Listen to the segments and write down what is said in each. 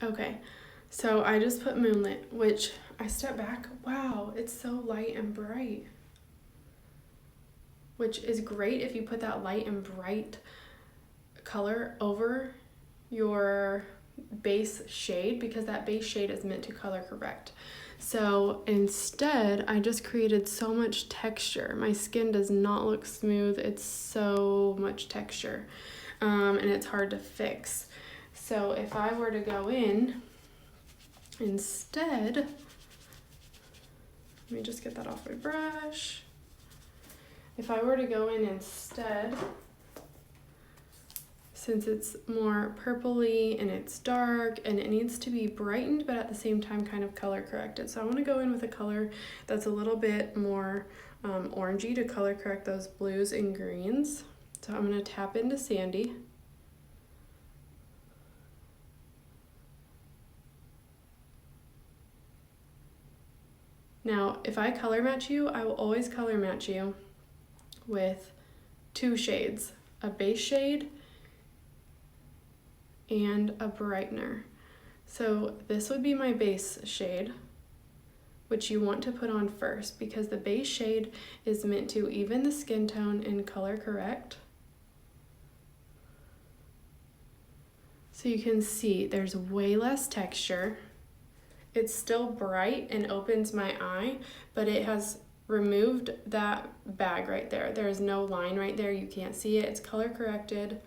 Okay, so I just put Moonlit, which I step back. Wow, it's so light and bright. Which is great if you put that light and bright color over your base shade, because that base shade is meant to color correct. So instead, I just created so much texture. My skin does not look smooth. It's so much texture, and it's hard to fix. So if I were to go in instead, let me just get that off my brush. If I were to go in instead, since it's more purpley and it's dark and it needs to be brightened but at the same time kind of color corrected. So I want to go in with a color that's a little bit more orangey to color correct those blues and greens. So I'm going to tap into Sandy. Now, if I color match you, I will always color match you with 2 shades, a base shade and a brightener. So this would be my base shade, which you want to put on first because the base shade is meant to even the skin tone and color correct. So you can see there's way less texture. It's still bright and opens my eye, but it has removed that bag right there. There's no line right there. You can't see it. It's color corrected.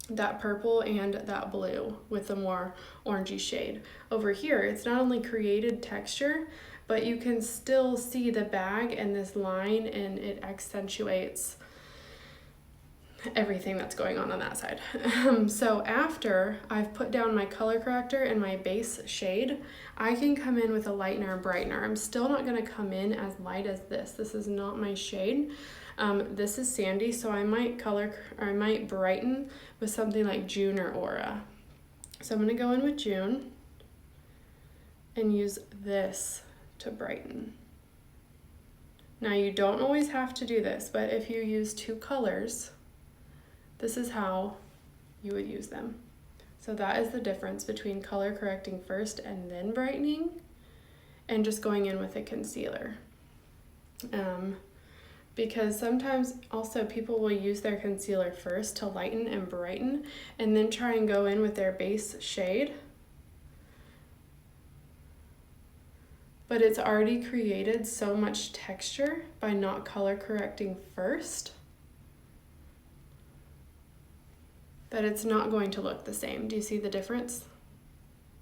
That purple and that blue with a more orangey shade. Over here, it's not only created texture, but you can still see the bag and this line, and it accentuates everything that's going on that side. So after I've put down my color corrector and my base shade, I can come in with a lightener and brightener. I'm still not going to come in as light as this. This is not my shade. This is Sandy, so I might brighten with something like June or Aura. So I'm going to go in with June and use this to brighten. Now you don't always have to do this, but if you use 2 colors, this is how you would use them. So that is the difference between color correcting first and then brightening, and just going in with a concealer. Because sometimes also people will use their concealer first to lighten and brighten, and then try and go in with their base shade. But it's already created so much texture by not color correcting first that it's not going to look the same. Do you see the difference?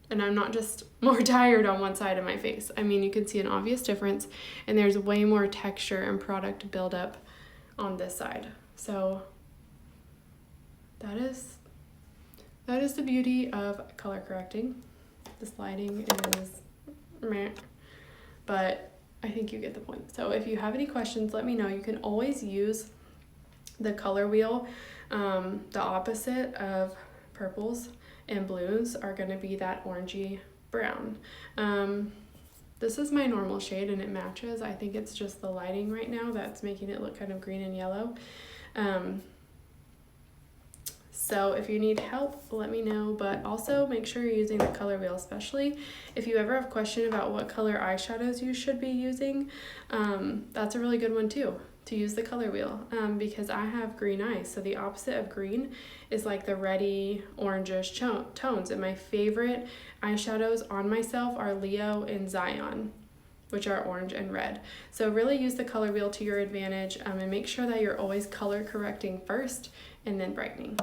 And I'm not just more tired on one side of my face. I mean, you can see an obvious difference, and there's way more texture and product buildup on this side. So that is the beauty of color correcting. This lighting is meh, but I think you get the point. So if you have any questions, let me know. You can always use the color wheel. The opposite of purples and blues are going to be that orangey brown. This is my normal shade and it matches. I think it's just the lighting right now that's making it look kind of green and yellow. So if you need help, let me know, but also make sure you're using the color wheel, especially if you ever have a question about what color eyeshadows you should be using. That's a really good one too, to use the color wheel, because I have green eyes. So the opposite of green is like the reddy orangish tones, and my favorite eyeshadows on myself are Leo and Zion, which are orange and red. So really use the color wheel to your advantage, and make sure that you're always color correcting first and then brightening.